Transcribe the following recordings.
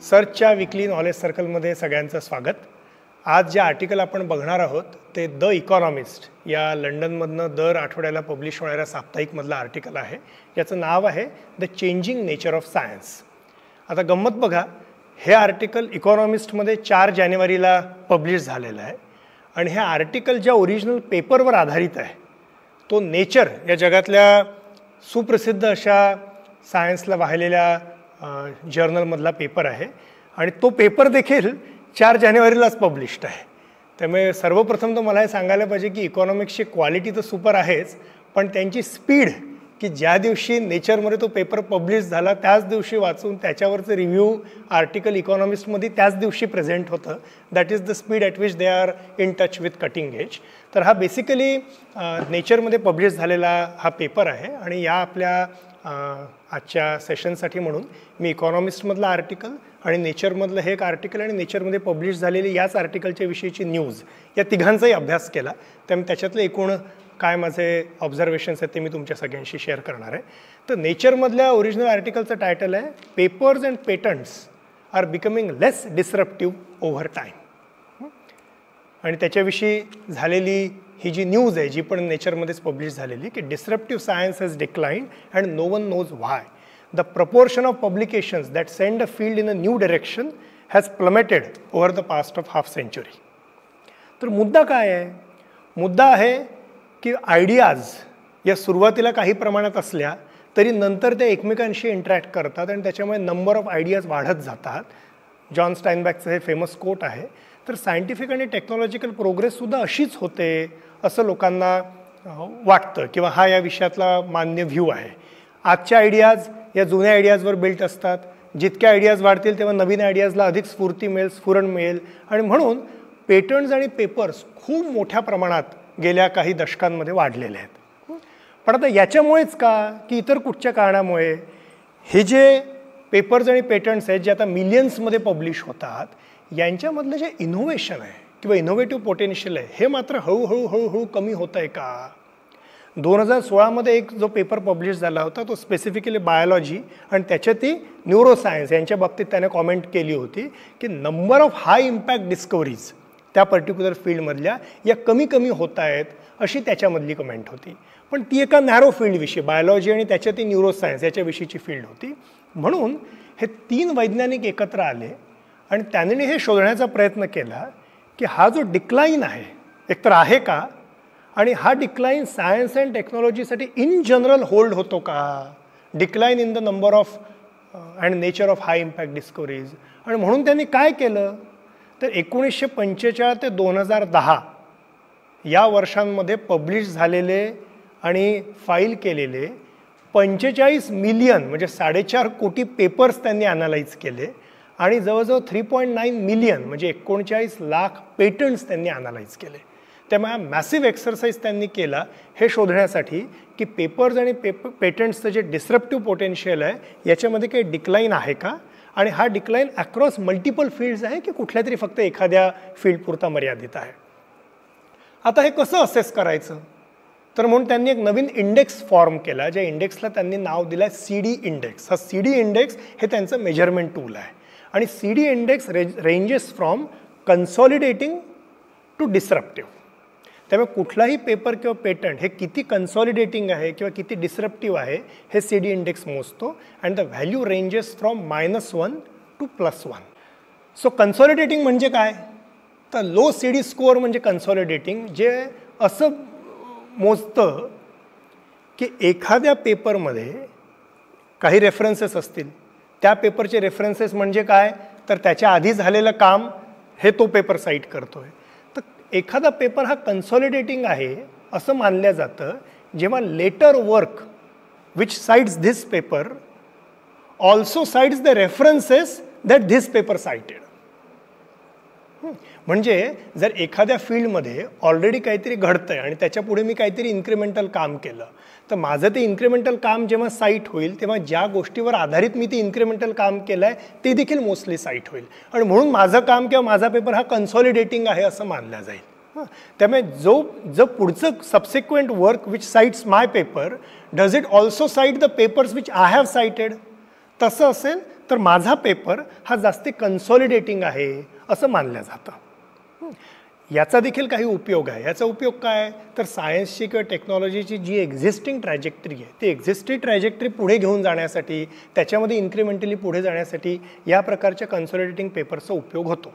सर्चच्या weekly knowledge सर्कलमध्ये सगळ्यांचं स्वागत. आज जे आर्टिकल आपण बघणार आहोत ते द इकॉनॉमिस्ट या लंडनमधनं दर आठवड्याला पब्लिश होणाऱ्या साप्ताहिकमधलं आर्टिकल आहे. याचं नाव आहे the changing nature of science. आता गंमत बघा, हे आर्टिकल इकॉनॉमिस्टमध्ये 4 जानेवारीला पब्लिश झालेलं आहे आणि हे आर्टिकल ज्या ओरिजिनल पेपरवर आधारित आहे तो नेचर या जगातल्या सुप्रसिद्ध अशा सायन्सला वाहिलेल्या जर्नलमधला पेपर आहे आणि तो पेपर देखील 4 जानेवारीलाच पब्लिश्ड आहे. त्यामुळे सर्वप्रथम तर मला हे सांगायला पाहिजे की इकॉनॉमिक्सची क्वालिटी तर सुपर आहेच, पण त्यांची स्पीड की ज्या दिवशी नेचरमध्ये तो पेपर पब्लिश झाला त्याच दिवशी वाचून त्याच्यावरचं रिव्ह्यू आर्टिकल इकॉनॉमिस्टमध्ये त्याच दिवशी प्रेझेंट होतं. That is the speed at which they are in touch with cutting edge. तर हा बेसिकली नेचरमध्ये पब्लिश झालेला हा पेपर आहे आणि या आपल्या आजच्या सेशनसाठी म्हणून मी इकॉनॉमिस्टमधलं आर्टिकल आणि नेचरमधलं हे एक आर्टिकल आणि नेचरमध्ये पब्लिश झालेली याच आर्टिकलच्या विषयीची न्यूज या तिघांचाही अभ्यास केला. त्यामुळे त्याच्यातलं एकूण काय माझे ऑब्झर्वेशन्स आहेत ते मी तुमच्या सगळ्यांशी शेअर करणार आहे. तर नेचरमधल्या ओरिजिनल आर्टिकलचं टायटल आहे papers and patents are becoming less disruptive over time. आणि त्याच्याविषयी झालेली ही जी न्यूज आहे जी पण नेचरमध्येच पब्लिश झालेली की disruptive science has declined and no one knows why. The proportion of publications that send a field in a new direction has plummeted over the past of half century. तर मुद्दा काय आहे? मुद्दा आहे की आयडियाज या सुरुवातीला काही प्रमाणात असल्या तरी नंतर त्या एकमेकांशी इंटरॅक्ट करतात आणि त्याच्यामुळे नंबर ऑफ आयडियाज वाढत जातात. जॉन स्टाइनबॅकचं हे फेमस कोट आहे. तर सायंटिफिक आणि टेक्नॉलॉजिकल प्रोग्रेससुद्धा अशीच होते असं लोकांना वाटतं किंवा हा या विषयातला मान्य व्ह्यू आहे. आजच्या आयडियाज या जुन्या आयडियाजवर बिल्ट असतात. जितक्या आयडियाज वाढतील तेव्हा नवीन आयडियाजला अधिक स्फूर्ती मिळेल, स्फुरण मिळेल आणि म्हणून पेटंट्स आणि पेपर्स खूप मोठ्या प्रमाणात गेल्या काही दशकांमध्ये वाढलेले आहेत. पण आता याच्यामुळेच का की इतर कुठच्या कारणामुळे हे जे पेपर्स आणि पेटंट्स आहेत जे आता मिलियन्समध्ये पब्लिश होतात यांच्यामधलं जे इनोव्हेशन आहे किंवा इनोव्हेटिव्ह पोटेन्शियल आहे हे मात्र हळूहळू कमी होतं आहे का? 2016मध्ये एक जो पेपर पब्लिश झाला होता तो स्पेसिफिकली बायोलॉजी आणि त्याच्यातही न्यूरोसायन्स यांच्या बाबतीत त्याने कॉमेंट केली होती की number of high impact discoveries त्या पर्टिक्युलर फील्डमधल्या या कमी होत आहेत अशी त्याच्यामधली कमेंट होती. पण ती एका नॅरो फील्डविषयी बायोलॉजी आणि त्याच्यातही न्यूरोसायन्स याच्याविषयीची फील्ड होती. म्हणून हे 3 वैज्ञानिक एकत्र आले आणि त्यांनी हे शोधण्याचा प्रयत्न केला की हा जो डिक्लाईन आहे एकतर आहे का आणि हा डिक्लाईन सायन्स अँड टेक्नॉलॉजीसाठी इन जनरल होल्ड होतो का? Decline in the number of and nature of high impact discoveries. आणि म्हणून त्यांनी काय केलं तर 1945 ते 2010 या वर्षांमध्ये पब्लिश झालेले आणि फाईल केलेले 45 मिलियन म्हणजे 4.5 कोटी पेपर्स त्यांनी ॲनालाइज केले आणि जवळजवळ 3.9 मिलियन म्हणजे 39 लाख पेटंट्स त्यांनी ॲनालाइज केले. त्यामुळे हा मॅसिव्ह एक्सरसाइज त्यांनी केला हे शोधण्यासाठी की पेपर्स आणि पेटंट्सचं जे डिसरप्टिव्ह पोटेन्शियल आहे याच्यामध्ये काही डिक्लाईन आहे का आणि हा डिक्लाईन अक्रॉस मल्टिपल फील्ड्स आहे की कुठल्या तरी फक्त एखाद्या फील्डपुरता मर्यादित आहे. आता हे कसं असेस करायचं? तर म्हणून त्यांनी एक नवीन इंडेक्स फॉर्म केला ज्या इंडेक्सला त्यांनी नाव दिलं आहे CD इंडेक्स. हा CD इंडेक्स हे त्यांचं मेजरमेंट टूल आहे आणि CD index ranges from consolidating to disruptive. त्यामुळे कुठलाही पेपर किंवा पेटंट हे किती कन्सॉलिडेटिंग आहे किंवा किती डिसरप्टिव्ह आहे हे CD इंडेक्स मोजतो and the value ranges from -1 to +1. So consolidating म्हणजे काय? तर लो CD स्कोअर म्हणजे कन्सॉलिडेटिंग जे असं मोजतं की एखाद्या पेपरमध्ये काही रेफरन्सेस असतील. त्या पेपरचे रेफरन्सेस म्हणजे काय तर त्याच्या आधी झालेलं काम हे तो पेपर साईट करतो आहे. तर एखादा पेपर हा कन्सॉलिडेटिंग आहे असं मानलं जातं जेव्हा later work which cites this paper also cites the references that this paper cited. म्हणजे जर एखाद्या फील्डमध्ये ऑलरेडी काहीतरी घडतं आहे आणि त्याच्या पुढे मी काहीतरी इन्क्रिमेंटल काम केलं तर माझं ते इन्क्रिमेंटल काम जेव्हा साईट होईल तेव्हा ज्या गोष्टीवर आधारित मी ते इन्क्रिमेंटल काम केलं आहे ते देखील मोस्टली साईट होईल आणि म्हणून माझं काम किंवा माझा पेपर हा कन्सॉलिडेटिंग आहे असं मानलं जाईल. त्यामुळे जो पुढचं subsequent work which cites my paper does it also cite the papers which I have cited. तसं असेल तर माझा पेपर हा जास्ती कन्सॉलिडेटिंग आहे असं मानलं जातं. याचा देखील काही उपयोग आहे. याचा उपयोग काय, तर सायन्सची किंवा टेक्नॉलॉजीची जी एक्झिस्टिंग ट्रॅजेक्टरी आहे ती एक्झिस्टिंग ट्रॅजेक्टरी पुढे घेऊन जाण्यासाठी, त्याच्यामध्ये इन्क्रिमेंटली पुढे जाण्यासाठी या प्रकारच्या कन्सॉलिडेटिंग पेपरचा उपयोग होतो.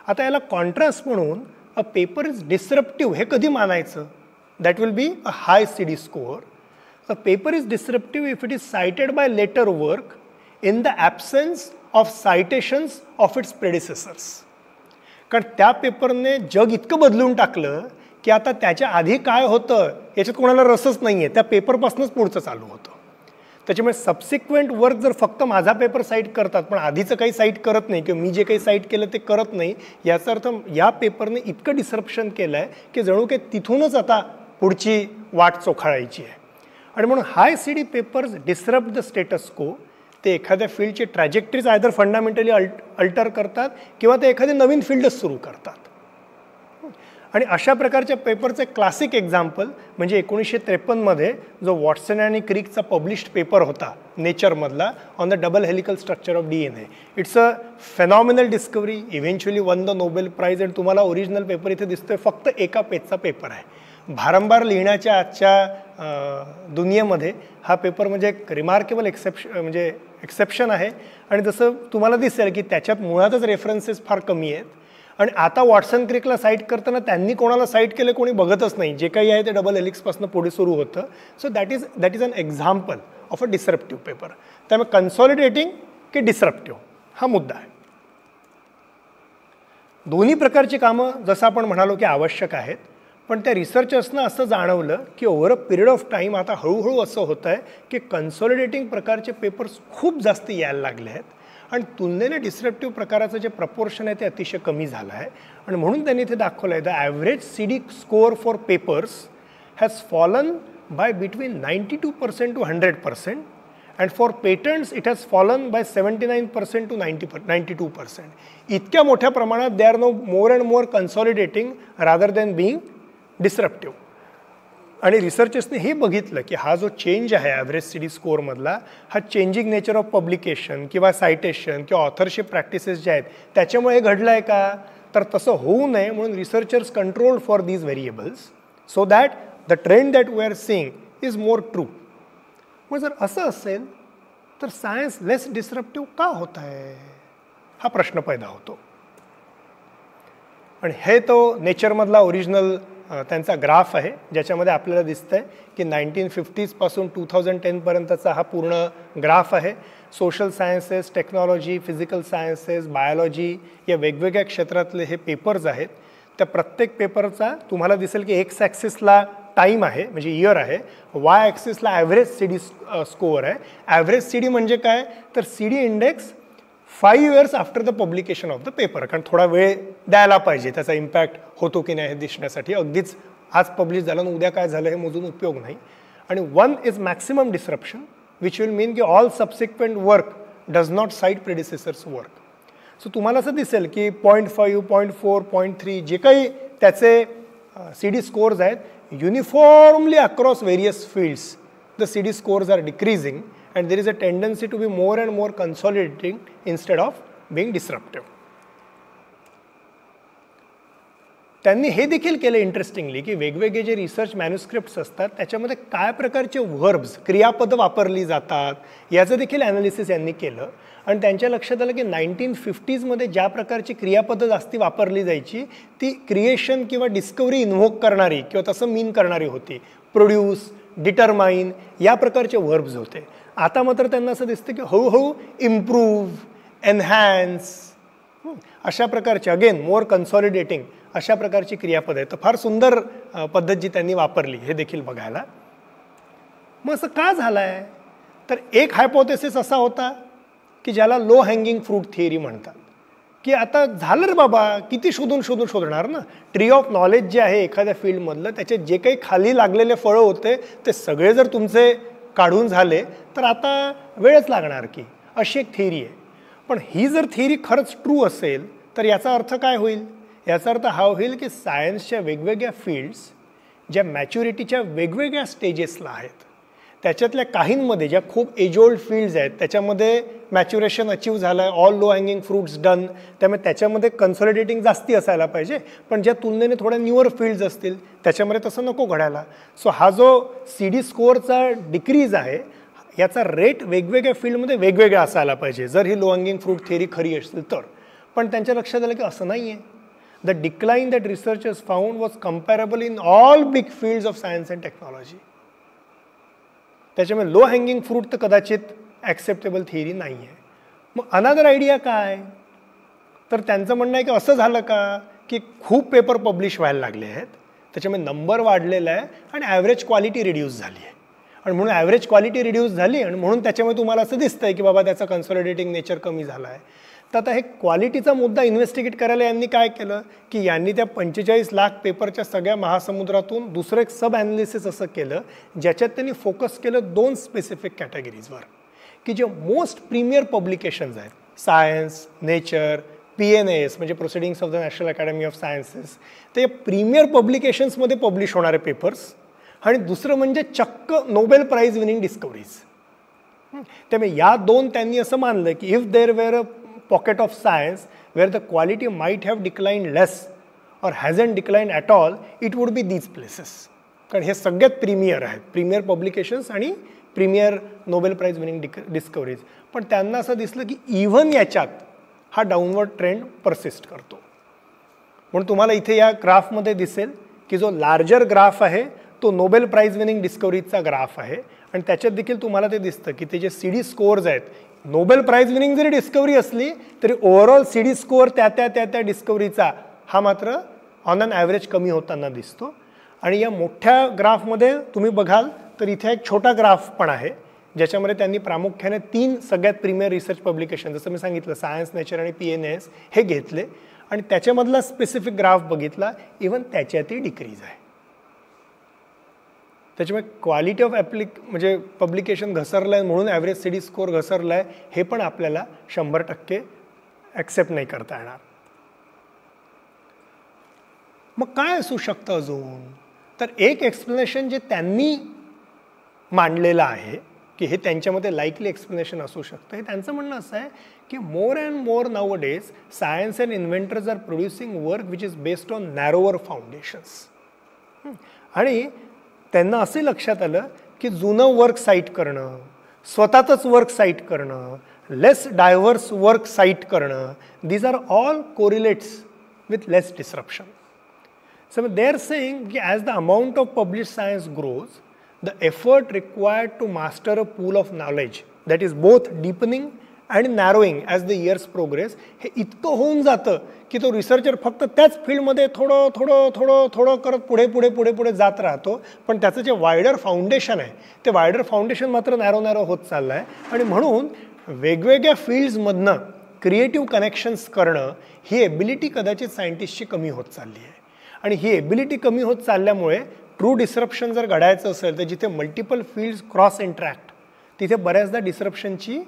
आता याला कॉन्ट्रास्ट म्हणून अ पेपर इज डिसरप्टिव्ह हे कधी मानायचं, that will be a high CD score. A paper is disruptive if it is cited by later work in the absence of citations of its predecessors. कारण त्या पेपरने जग इतकं बदलून टाकलं की आता त्याच्या आधी काय होतं याच्यात कोणाला रसच नाही आहे, त्या पेपरपासूनच पुढचं चालू होतं. त्याच्यामुळे सबसिक्वेंट वर्क जर फक्त माझा पेपर साईट करतात पण आधीचं काही साईट करत नाही किंवा मी जे काही साईट केलं ते करत नाही, याचा अर्थ या पेपरने इतकं डिसरप्शन केलं आहे की जणू काही तिथूनच आता पुढची वाट चोखाळायची आहे. आणि म्हणून हाय CD papers disrupt the status को. ते एखाद्या फील्डची ट्रॅजेक्टरीज आयदर फंडामेंटली अल्टर करतात किंवा ते एखादी नवीन फील्डच सुरू करतात. आणि अशा प्रकारच्या पेपरचं क्लासिक एक्झाम्पल म्हणजे 1953मध्ये जो वॉटसन आणि क्रिकचा पब्लिश्ड पेपर होता नेचरमधला on the double helical structure of DNA. It's a phenomenal discovery, eventually won the Nobel prize. आणि तुम्हाला ओरिजिनल पेपर इथे दिसतोय, फक्त एका पेजचा पेपर आहे. भारंभार लिहिण्याच्या आजच्या दुनियेमध्ये हा पेपर म्हणजे एक रिमार्केबल एक्सेप्शन आहे. आणि जसं तुम्हाला दिसेल की त्याच्यात मुळातच रेफरन्सेस फार कमी आहेत. आणि आता वॉटसन क्रिकला साईट करताना त्यांनी कोणाला साईट केलं कोणी बघतच नाही, जे काही आहे ते डबल हेलिक्सपासून पुढे सुरू होतं. So that is an example of a disruptive paper. त्यामुळे कन्सॉलिडेटिंग की डिसरप्टिव्ह हा मुद्दा आहे. दोन्ही प्रकारची कामं जसं आपण म्हणालो की आवश्यक आहेत, पण त्या रिसर्चर्सनं असं जाणवलं की over a period of time आता हळूहळू असं होतं आहे की कन्सॉलिडेटिंग प्रकारचे पेपर्स खूप जास्त यायला लागले आहेत आणि तुलनेने डिसरप्टिव्ह प्रकाराचं जे प्रपोर्शन आहे ते अतिशय कमी झालं आहे. आणि म्हणून त्यांनी इथे दाखवलं आहे the average CD score for papers has fallen by between 92% to 100%. And for patents it has fallen by 79% to 92%. इतक्या मोठ्या प्रमाणात they are no more and more consolidating rather than being disruptive. आणि रिसर्चर्सने हे बघितलं की हा जो चेंज आहे ॲव्हरेज CD स्कोअरमधला, हा चेंजिंग नेचर ऑफ पब्लिकेशन किंवा सायटेशन किंवा ऑथरशिप प्रॅक्टिसेस ज्या आहेत त्याच्यामुळे घडलं आहे का, तर तसं होऊ नये म्हणून researchers control for these variables so that the trend that we are seeing is more true. मग जर असं असेल तर सायन्स लेस डिसरप्टिव्ह का होत आहे हा प्रश्न पैदा होतो. आणि हे तो नेचरमधला ओरिजिनल त्यांचा ग्राफ आहे ज्याच्यामध्ये आपल्याला दिसतंय की 1950s पासून 2010 पर्यंतचा हा पूर्ण ग्राफ आहे. Social sciences, technology, physical sciences, biology या वेगवेगळ्या क्षेत्रातले हे पेपर्स आहेत. त्या प्रत्येक पेपरचा तुम्हाला दिसेल की एक्स ॲक्सिसला टाईम आहे म्हणजे इयर आहे, वाय ॲक्सिसला ॲव्हरेज CD स्कोअर आहे. ॲव्हरेज CD म्हणजे काय, तर CD index 5 years after the publication of the paper. कारण थोडा वेळ द्यायला पाहिजे त्याचा इम्पॅक्ट होतो की नाही हे दिसण्यासाठी. अगदीच आज पब्लिश झालं आणि उद्या काय झालं हे मोजून उपयोग नाही. आणि 1 is maximum disruption which will mean की all subsequent work does not cite predecessors work. So तुम्हाला असं दिसेल की 0.5, 0.4, 0.3 जे काही त्याचे CD स्कोअर्स आहेत, uniformly across various fields the CD scores are decreasing and there is a tendency to be more and more consolidating instead of being disruptive. त्यांनी हे देखील केलं इंटरेस्टिंगली की वेगवेगळे जे रिसर्च मॅन्युस्क्रिप्ट्स असतात त्याच्यामध्ये काय प्रकारचे व्हर्ब्स, क्रियापदं वापरली जातात याचं देखील ॲनालिसिस यांनी केलं. आणि त्यांच्या लक्षात आलं की 1950sमध्ये ज्या प्रकारची क्रियापदं जास्ती वापरली जायची ती क्रिएशन किंवा डिस्कवरी इन्व्होक करणारी किंवा तसं मीन करणारी होती. प्रोड्यूस, डिटरमाइन या प्रकारचे व्हर्ब्स होते. आता मात्र त्यांना असं दिसतं की हळूहळू इम्प्रूव्ह, एनहॅन्स अशा प्रकारचे, अगेन मोर कन्सॉलिडेटिंग अशा प्रकारची क्रियापद आहे. तर फार सुंदर पद्धत जी त्यांनी वापरली हे देखील बघायला. मग असं का झालं आहे, तर एक हायपोथेसिस असा होता की ज्याला लो हँगिंग फ्रूट थिअरी म्हणतात की आता झालं रे बाबा, किती शोधणार ना. ट्री ऑफ नॉलेज जे आहे एखाद्या फील्डमधलं त्याचे जे काही खाली लागलेले फळं होते ते सगळे जर तुमचे काढून झाले तर आता वेळच लागणार की, अशी एक थिअरी आहे. पण ही जर थिअरी खरंच ट्रू असेल तर याचा अर्थ काय होईल, याचा अर्थ हा होईल की सायन्सच्या वेगवेगळ्या फील्ड्स ज्या मॅच्युरिटीच्या वेगवेगळ्या स्टेजेसला आहेत त्याच्यातल्या काहींमध्ये ज्या खूप एज ओल्ड फील्ड्स आहेत त्याच्यामध्ये मॅच्युरेशन अचीव झालं आहे, all low hanging fruits done, त्यामुळे त्याच्यामध्ये कन्सॉलिडेटिंग जास्ती असायला पाहिजे. पण ज्या तुलनेने थोड्या न्यूअर फील्ड्स असतील त्याच्यामध्ये तसं नको घडायला. सो हा जो CD स्कोअरचा डिक्रीज आहे याचा रेट वेगवेगळ्या फील्डमध्ये वेगवेगळा असायला पाहिजे जर ही लो हँगिंग फ्रूट थिअरी खरी असेल तर. पण त्यांच्या लक्षात आलं की असं नाही आहे. The decline that researchers found was comparable in all big fields of science and technology. त्याच्यामुळे लो हँगिंग फ्रूट तर कदाचित ॲक्सेप्टेबल थिअरी नाही आहे. मग अनदर आयडिया काय, तर त्यांचं म्हणणं आहे की असं झालं का की खूप पेपर पब्लिश व्हायला लागले आहेत, त्याच्यामुळे नंबर वाढलेला आहे आणि ॲव्हरेज क्वालिटी रिड्यूस झाली आहे. आणि म्हणून ॲव्हरेज क्वालिटी रिड्यूस झाली आणि म्हणून त्याच्यामुळे तुम्हाला असं दिसतं आहे की बाबा त्याचा कन्सॉलिडेटिंग नेचर कमी झाला आहे. तर आता हे क्वालिटीचा मुद्दा इन्व्हेस्टिगेट करायला यांनी काय केलं की यांनी त्या 45 लाख पेपरच्या सगळ्या महासमुद्रातून दुसरं एक सब ॲनालिसिस असं केलं ज्याच्यात त्यांनी फोकस केलं 2 स्पेसिफिक कॅटेगरीजवर की जे मोस्ट प्रीमियर पब्लिकेशन्स आहेत, सायन्स, नेचर, PNAS म्हणजे proceedings of the national academy of sciences, ते प्रीमियर पब्लिकेशन्समध्ये पब्लिश होणारे पेपर्स, आणि दुसरं म्हणजे चक्क नोबेल प्राईज विनिंग डिस्कवरीज. त्यामुळे या 2 त्यांनी असं मानलं की if there were a pocket of science where the quality might have declined less or hasn't declined at all, it would be these places. कारण हे सगळ्यात प्रीमियर आहेत, प्रीमियर पब्लिकेशन्स आणि premier Nobel prize winning discoveries. पण त्यांना असं दिसलं की इव्हन याच्यात हा डाऊनवर्ड ट्रेंड परसिस्ट करतो. म्हणून तुम्हाला इथे या ग्राफमध्ये दिसेल की जो लार्जर ग्राफ आहे तो नोबेल प्राईज विनिंग डिस्कवरीजचा ग्राफ आहे आणि त्याच्यात देखील तुम्हाला ते दिसतं की ते जे CD स्कोअर्स आहेत, नोबेल प्राईज विनिंग जरी डिस्कवरी असली तरी ओव्हरऑल CD स्कोअर त्या डिस्कवरीचा हा मात्र ऑन अन ॲव्हरेज कमी होताना दिसतो. आणि या मोठ्या ग्राफमध्ये तुम्ही बघाल तर इथे एक छोटा ग्राफ पण आहे ज्याच्यामध्ये त्यांनी प्रामुख्याने 3 सगळ्यात प्रीमियर रिसर्च पब्लिकेशन जसं मी सांगितलं सायन्स, नेचर आणि PNAS हे घेतले आणि त्याच्यामधला स्पेसिफिक ग्राफ बघितला, इव्हन त्याच्यातही डिक्रीज आहे. त्याच्यामुळे क्वालिटी ऑफ म्हणजे पब्लिकेशन घसरलं आहे म्हणून ॲव्हरेज CD स्कोअर घसरला आहे हे पण आपल्याला 100% ॲक्सेप्ट नाही करता येणार. मग काय असू शकतं अजून, तर एक एक्सप्लेनेशन जे त्यांनी मांडलेलं आहे की हे त्यांच्यामध्ये लाईकली एक्सप्लेनेशन असू शकतं, हे त्यांचं म्हणणं असं आहे की more and more nowadays science and inventors are producing work which is based on narrower foundations. आणि त्यांना असे लक्षात आलं की जुनं वर्क साईट करणं, स्वतःचंच वर्क साईट करणं, लेस डायव्हर्स वर्क साईट करणं, these are all correlates with less disruption. So they are saying की as the amount of publish science grows, the effort required to master a pool of knowledge that is both deepening and narrowing as the years progress, हे इतकं होऊन जातं की तो researcher फक्त त्याच फील्डमध्ये थोडं थोडं थोडं थोडं करत पुढे पुढे पुढे पुढे जात राहतो, पण त्याचं जे वायडर फाउंडेशन आहे ते वायडर फाउंडेशन मात्र नॅरो होत चाललं आहे. आणि म्हणून वेगवेगळ्या फील्ड्समधनं क्रिएटिव्ह कनेक्शन्स करणं ही एबिलिटी कदाचित सायंटिस्टची कमी होत चालली आहे. आणि ही एबिलिटी कमी होत चालल्यामुळे ट्रू डिस्रप्शन जर घडायचं असेल तर जिथे मल्टिपल फील्ड्स क्रॉस इंटरॅक्ट तिथे बऱ्याचदा डिस्रप्शनची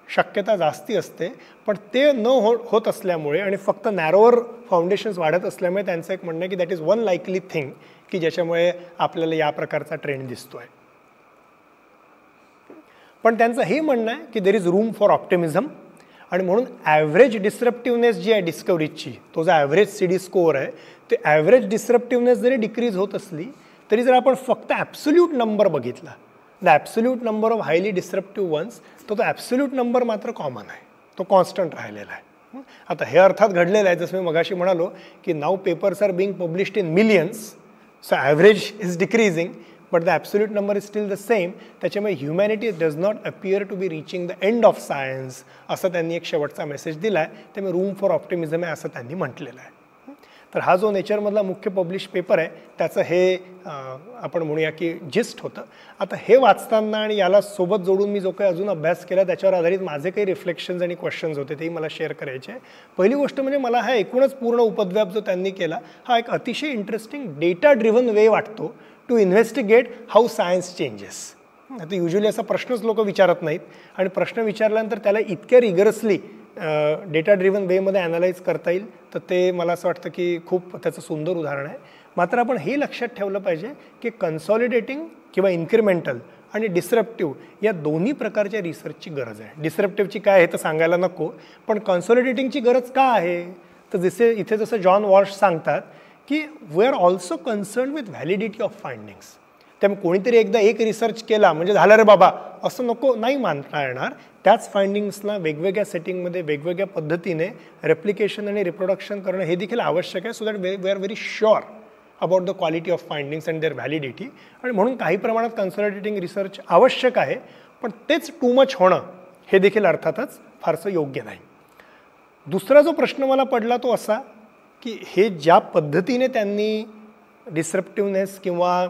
शक्यता जास्ती असते. पण ते न होत असल्यामुळे आणि फक्त नॅरोवर फाउंडेशन्स वाढत असल्यामुळे त्यांचं एक म्हणणं आहे की that is one likely thing की ज्याच्यामुळे आपल्याला या प्रकारचा ट्रेंड दिसतो आहे. पण त्यांचं हे म्हणणं आहे की there is room for optimism. आणि म्हणून ॲव्हरेज डिस्रप्टिव्हनेस जी आहे डिस्कवरीजची, तो जो ॲव्हरेज CD स्कोअर आहे ते ॲव्हरेज डिस्रप्टिव्हनेस जरी डिक्रीज होत असली तरी जर आपण फक्त ॲब्सोल्यूट नंबर बघितला, the absolute number of highly disruptive ones, तो ॲब्सोल्यूट नंबर मात्र कॉमन आहे, तो कॉन्स्टंट राहिलेला आहे. आता हे अर्थात घडलेलं आहे जसं मी मगाशी म्हणालो की now papers are being published in millions, so average is decreasing but the absolute number is still the same. त्याच्यामुळे humanity does not appear to be reaching the end of science असं त्यांनी एक शेवटचा मेसेज दिला आहे. त्यामुळे room for optimism आहे असं त्यांनी म्हटलेलं आहे. तर हा जो नेचरमधला मुख्य पब्लिश पेपर आहे त्याचं हे आपण म्हणूया की जिस्ट होतं. आता हे वाचताना आणि याला सोबत जोडून मी जो काही अजून अभ्यास केला त्याच्यावर आधारित माझे काही रिफ्लेक्शन्स आणि क्वेश्चन्स होते तेही मला शेअर करायचे आहे. पहिली गोष्ट म्हणजे मला हा एकूणच पूर्ण उपद्व्याप जो त्यांनी केला हा एक अतिशय इंटरेस्टिंग डेटा ड्रिव्हन वे वाटतो to investigate how science changes. आता युजली असा प्रश्नच लोक विचारत नाहीत आणि प्रश्न विचारल्यानंतर त्याला इतक्या रिगरसली डेटा ड्रिव्हन वेमध्ये ॲनालाइज करता येईल तर ते मला असं वाटतं की खूप त्याचं सुंदर उदाहरण आहे. मात्र आपण हे लक्षात ठेवलं पाहिजे की कन्सॉलिडेटिंग किंवा इन्क्रिमेंटल आणि डिसरप्टिव्ह या दोन्ही प्रकारच्या रिसर्चची गरज आहे. डिसरप्टिव्हची काय आहे तर सांगायला नको, पण कन्सॉलिडेटिंगची गरज का आहे तर इथे जसं जॉन वॉल्श सांगतात की we are also concern with validity of findings. त्यामुळे कोणीतरी एकदा एक रिसर्च केला म्हणजे झालं रे बाबा असं नको नाही मानता येणार. त्याच फाइंडिंग्सला वेगवेगळ्या सेटिंगमध्ये वेगवेगळ्या पद्धतीने रेप्लिकेशन आणि रिप्रोडक्शन करणं हे देखील आवश्यक आहे, so that we are very sure about the quality of findings and their validity. आणि म्हणून काही प्रमाणात कन्सॉलिडेटिंग रिसर्च आवश्यक आहे, पण तेच टू मच होणं हे देखील अर्थातच फारसं योग्य नाही. दुसरा जो प्रश्न मला पडला तो असा की हे ज्या पद्धतीने त्यांनी डिसरप्टिव्हनेस किंवा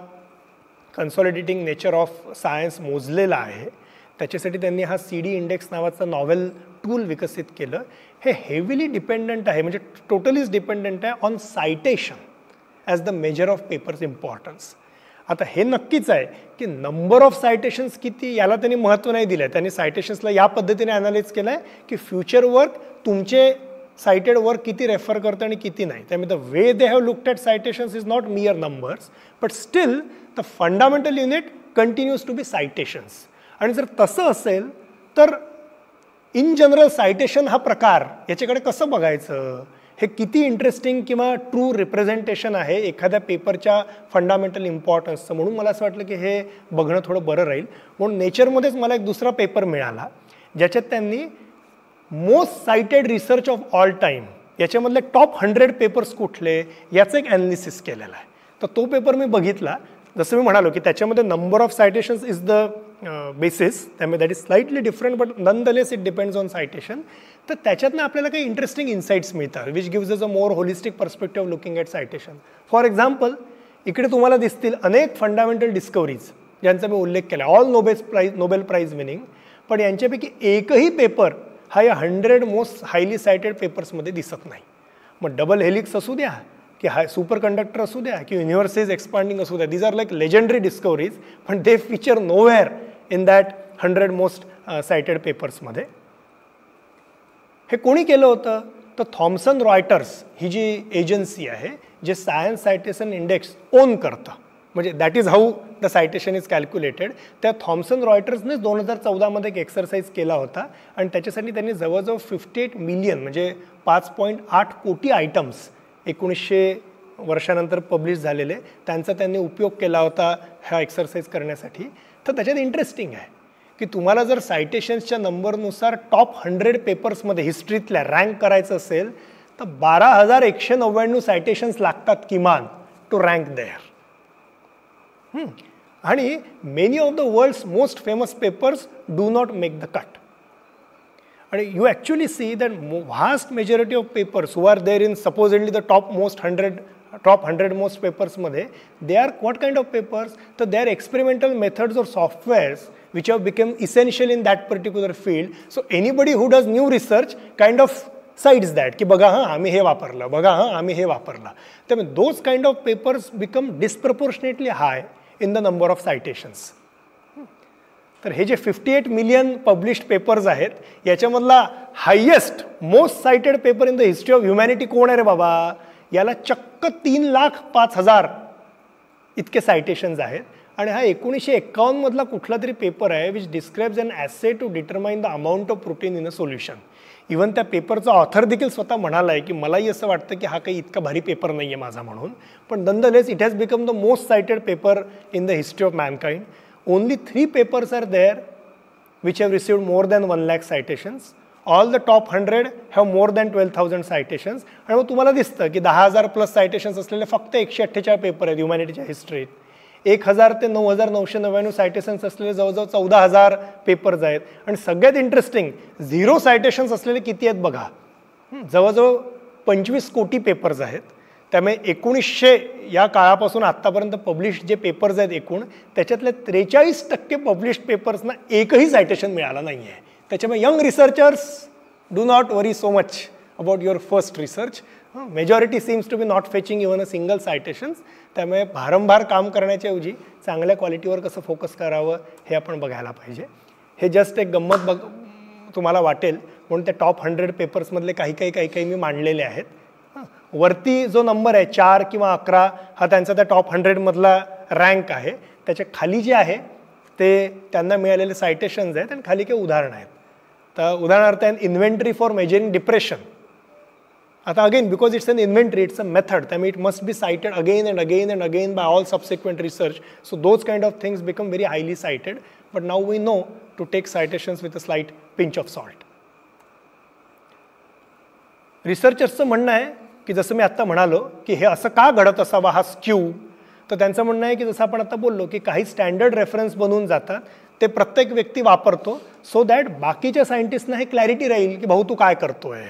कन्सॉलिडेटिंग नेचर ऑफ सायन्स मोजलेला आहे त्याच्यासाठी त्यांनी हा CD इंडेक्स नावाचा नॉवेल टूल विकसित केलं. हे हेविली डिपेंडंट आहे, म्हणजे टोटलीच डिपेंडंट आहे on citation as the measure of papers importance. आता हे नक्कीच आहे की नंबर ऑफ सायटेशन्स किती याला त्यांनी महत्त्व नाही दिलं आहे. त्यांनी सायटेशन्सला या पद्धतीने ॲनालाइज केलं आहे की फ्युचर वर्क तुमचे सायटेड वर्क किती रेफर करतं आणि किती नाही. त्यामुळे the way they have looked at citations is not mere numbers, but still the fundamental unit continues to be citations. आणि जर तसं असेल तर इन जनरल सायटेशन हा प्रकार याच्याकडे कसं बघायचं, हे किती इंटरेस्टिंग किंवा ट्रू रिप्रेझेंटेशन आहे एखाद्या पेपरच्या फंडामेंटल इम्पॉर्टन्सचं. म्हणून मला असं वाटलं की हे बघणं थोडं बरं राहील. म्हणून नेचरमध्येच मला एक दुसरा पेपर मिळाला ज्याच्यात त्यांनी most cited research of all time याच्यामधले टॉप 100 पेपर्स कुठले याचं एक ॲनालिसिस केलेलं आहे. तर तो पेपर मी बघितला. जसं मी म्हणालो की त्याच्यामध्ये number of citations is the basis, त्यामुळे that is slightly different but nonetheless it depends on citation. तर त्याच्यातनं आपल्याला काही इंटरेस्टिंग इन्साइट्स मिळतात which gives us a more holistic perspective looking at citation. For example इकडे तुम्हाला दिसतील अनेक फंडामेंटल डिस्कवरीज ज्यांचा मी उल्लेख केला, ऑल नोबेल प्राईज विनिंग, पण यांच्यापैकी एकही पेपर हा या 100 मोस्ट हायली सायटेड पेपर्समध्ये दिसत नाही. मग डबल हेलिक्स असू द्या की सुपर कंडक्टर असू द्या की युनिव्हर्स इज एक्सपांडिंग असू द्या, these are like legendary discoveries, पण they feature nowhere in that 100 most cited पेपर्समध्ये. हे कोणी केलं होतं तर थॉमसन रॉयटर्स ही जी एजन्सी आहे जे सायन्स सायटेशन इंडेक्स ओन करतं, म्हणजे that is how the citation is calculated. त्या थॉमसन रॉयटर्सनेच 2014 एक एक्सरसाइज केला होता आणि त्याच्यासाठी त्यांनी जवळजवळ 58 मिलियन म्हणजे 5.8 कोटी आयटम्स 1900 वर्षानंतर पब्लिश झालेले त्यांचा त्यांनी उपयोग केला होता ह्या एक्सरसाइज करण्यासाठी. तर त्याच्यात इंटरेस्टिंग आहे की तुम्हाला जर सायटेशन्सच्या नंबरनुसार टॉप 100 पेपर्समध्ये हिस्ट्रीतल्या रँक करायचं असेल तर 12,199 सायटेशन्स लागतात किमान टू रँक देअर. आणि many of the world's most famous papers do not make the cut. आणि you actually see that vast majority of papers who are there in supposedly the top 100 most पेपर्समध्ये they are what kind of papers तर they are experimental methods or softwares which have become essential in that particular field. So anybody who does new research kind of cites that की बघा हां आम्ही हे वापरलं, बघा हां आम्ही हे वापरलं. त्यामुळे those kind of papers become disproportionately high in the number of citations. तर हे जे 58 मिलियन पब्लिश्ड पेपर्स आहेत याच्यामधला highest most cited paper in the history of humanity कोण आहे रे बाबा, याला चक्क 3,05,000 इतके सायटेशन्स आहेत. आणि हा 1951 मधला कुठला तरी पेपर आहे which describes an assay to determine the amount of protein in a solution. Even त्या पेपरचा ऑथर देखील स्वतः म्हणाला आहे की मलाही असं वाटतं की हा काही इतका भारी पेपर नाही आहे माझा म्हणून, पण nonetheless it has become the most cited paper in the history of Mankind. Only 3 papers are there which have received more than 1 lakh citations. All the top 100 have more than 12,000 citations. आणि मग तुम्हाला दिसतं की 10,000 plus citations असलेले फक्त 148 paper आहेत ह्युमॅनिटीच्या हिस्ट्रीत. 1,000 ते 9,999 citations असलेले जवळजवळ 14,000 पेपर्स आहेत. आणि सगळ्यात इंटरेस्टिंग 0 सायटेशन्स असलेले किती आहेत बघा, जवळजवळ 25 कोटी पेपर्स आहेत. त्यामुळे 1900 या काळापासून आत्तापर्यंत पब्लिश जे पेपर्स आहेत एकूण त्याच्यातले 43% पब्लिश्ड पेपर्सना एकही सायटेशन मिळालं नाही आहे. त्याच्यामुळे young researchers do not worry so much about your first research. Majority seems to be not fetching even a single citations. त्यामुळे भारंभार काम करण्याच्या ऐवजी चांगल्या क्वालिटीवर कसं फोकस करावं हे आपण बघायला पाहिजे. हे जस्ट एक गंमत तुम्हाला वाटेल म्हणून त्या टॉप 100 पेपर्समधले काही मी मांडलेले आहेत. वरती जो नंबर आहे 4 किंवा 11 हा त्यांचा त्या टॉप 100 मधला रँक आहे. त्याच्या खाली जे आहे ते त्यांना मिळालेले सायटेशन्स आहेत आणि खाली काही उदाहरणं आहेत. तर उदाहरणार्थ इन्व्हेंटरी फॉर मेजरिंग डिप्रेशन. आता again because it's an inventory, it's a method, त्यामुळे it must be cited again and again and again by all subsequent research. So those kind of things become very highly cited. But now we know to take citations with a slight pinch of salt. रिसर्चर्सचं म्हणणं आहे की जसं मी आत्ता म्हणालो की हे असं का घडत असावा हा स्क्यू, तर त्यांचं म्हणणं आहे की जसं आपण आता बोललो की काही स्टँडर्ड रेफरन्स बनवून जातात, ते प्रत्येक व्यक्ती वापरतो सो दॅट बाकीच्या सायंटिस्टना हे क्लॅरिटी राहील की भाऊ तू काय करतोय.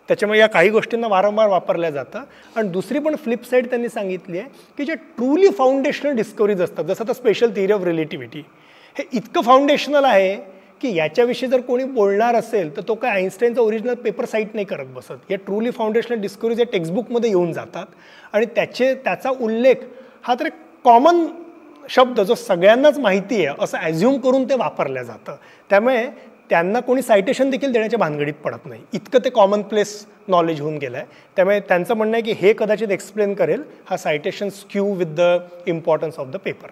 त्याच्यामुळे या काही गोष्टींना वारंवार वापरल्या जातं. आणि दुसरी पण फ्लिप साईड त्यांनी सांगितली आहे की जे ट्रूली फाउंडेशनल डिस्कवरीज असतात, जसं आता स्पेशल थिअरी ऑफ रिलेटिव्हिटी, हे इतकं फाउंडेशनल आहे की याच्याविषयी जर कोणी बोलणार असेल तर तो काय आईन्स्टाईनचा ओरिजिनल पेपर साईट नाही करत बसत. या ट्रूली फाउंडेशनल डिस्कवरीज या टेक्स्टबुकमध्ये येऊन जातात आणि त्याचा उल्लेख हा तर कॉमन शब्द जो सगळ्यांनाच माहिती आहे असं ॲझ्युम करून ते वापरलं जातं. त्यामुळे त्यांना कोणी सायटेशन देखील देण्याच्या भानगडीत पडत नाही, इतकं ते कॉमन प्लेस नॉलेज होऊन गेलं आहे. त्यामुळे त्यांचं म्हणणं आहे की हे कदाचित एक्सप्लेन करेल हा citation skew with the importance of the paper.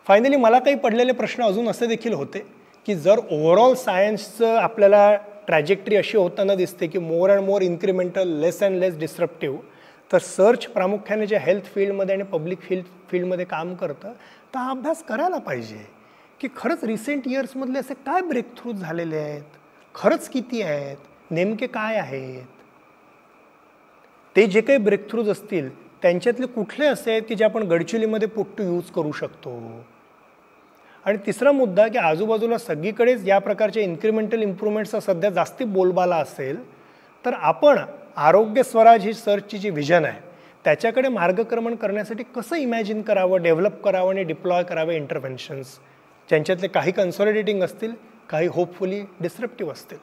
Finally मला काही पडलेले प्रश्न अजून असे देखील होते की जर ओव्हरऑल सायन्सचं आपल्याला ट्रॅजेक्टरी अशी होताना दिसते की more and more incremental, less and less disruptive, तर सर्च प्रामुख्याने जे हेल्थ फील्डमध्ये आणि पब्लिक फील्डमध्ये काम करतं तर हा अभ्यास करायला पाहिजे की खरंच रिसेंट इयर्समधले असे काय ब्रेकथ्रूज झालेले आहेत, खरंच किती आहेत, नेमके काय आहेत, ते जे काही ब्रेकथ्रूज असतील त्यांच्यातले कुठले असे आहेत की जे आपण गडचिलीमध्ये पुट टू यूज करू शकतो. आणि तिसरा मुद्दा की आजूबाजूला सगळीकडेच या प्रकारच्या इन्क्रिमेंटल इम्प्रूव्हमेंट्सचा सध्या जास्ती बोलबाला असेल तर आपण आरोग्य स्वराज ही सर्चची जी व्हिजन आहे त्याच्याकडे मार्गक्रमण करण्यासाठी कसं इमॅजिन करावं, डेव्हलप करावं आणि डिप्लॉय करावे इंटरव्हेन्शन्स, ज्यांच्यातले काही कन्सॉलिडेटिंग असतील, काही होपफुली डिस्ट्रप्टिव्ह असतील.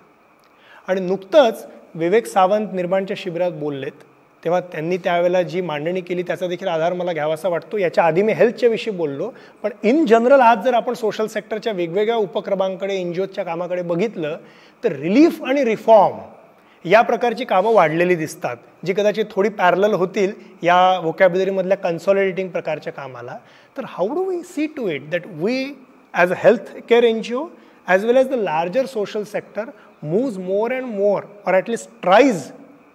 आणि नुकतंच विवेक सावंत निर्माणच्या शिबिरात बोललेत तेव्हा त्यांनी त्यावेळेला जी मांडणी केली त्याचा देखील आधार मला घ्यावासा वाटतो. याच्या आधी मी हेल्थच्या विषयी बोललो, पण इन जनरल आज जर आपण सोशल सेक्टरच्या वेगवेगळ्या उपक्रमांकडे, एनजीओच्या कामाकडे बघितलं तर रिलीफ आणि रिफॉर्म या प्रकारची कामं वाढलेली दिसतात, जी कदाचित थोडी पॅरलल होतील या व्होकॅब्युलरीमधल्या कन्सॉलिडेटिंग प्रकारच्या कामाला. तर how do we see to it that we as a health care NGO as well as the larger social sector moves more and more or at least tries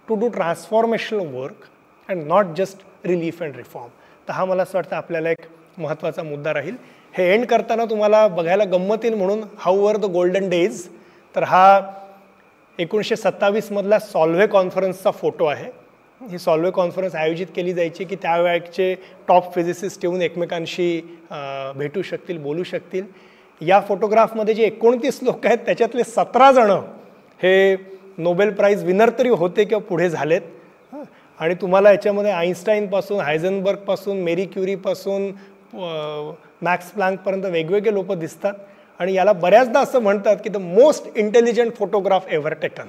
to do transformational work and not just relief and reform. तर हा मला असं वाटतं आपल्याला एक महत्त्वाचा मुद्दा राहील. हे एंड करताना तुम्हाला बघायला गंमत येईल म्हणून how were the golden days, तर हा 1927 मधला सॉल्व्हे कॉन्फरन्सचा फोटो आहे. ही सॉल्व्हे कॉन्फरन्स आयोजित केली जायची की त्यावेळेचे टॉप फिजिसिस्ट येऊन एकमेकांशी भेटू शकतील, बोलू शकतील. या फोटोग्राफमध्ये जे 29 लोक आहेत त्याच्यातले 17 जण हे नोबेल प्राईज विनर तरी होते किंवा पुढे झालेत. आणि तुम्हाला याच्यामध्ये आईन्स्टाईनपासून, हायझनबर्गपासून, मेरी क्युरीपासून, मॅक्स प्लँकपर्यंत वेगवेगळे लोक दिसतात. आणि याला बऱ्याचदा असं म्हणतात की the most intelligent photograph ever taken.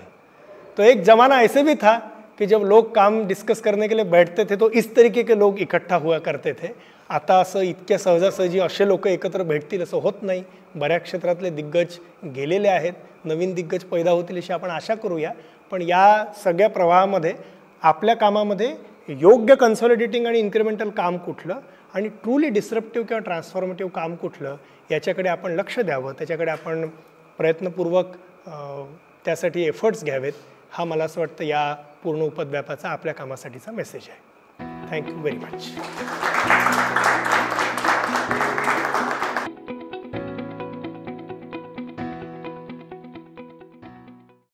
तो एक जमाना ऐसे भी था कि जब लोग काम डिस्कस करने के लिए बैठते थे तो इस तरीके के लोग इकट्ठा हुआ करते थे. आता असं इतक्या सहजासहजी असे लोक एकत्र भेटतील असं होत नाही. बऱ्याच क्षेत्रातले दिग्गज गेलेले आहेत, नवीन दिग्गज पैदा होतील अशी आपण आशा करूया. पण या सगळ्या प्रवाहामध्ये आपल्या कामामध्ये योग्य कन्सॉलिडेटिंग आणि इन्क्रिमेंटल काम कुठलं आणि ट्रूली डिस्रप्टिव्ह किंवा ट्रान्सफॉर्मेटिव्ह काम कुठलं याच्याकडे आपण लक्ष द्यावं, त्याच्याकडे आपण प्रयत्नपूर्वक त्यासाठी एफर्ट्स घ्यावेत. हा मला असं वाटतं या पूर्ण उपद्व्यापाचा आपल्या कामासाठीचा मेसेज आहे. Thank you very much.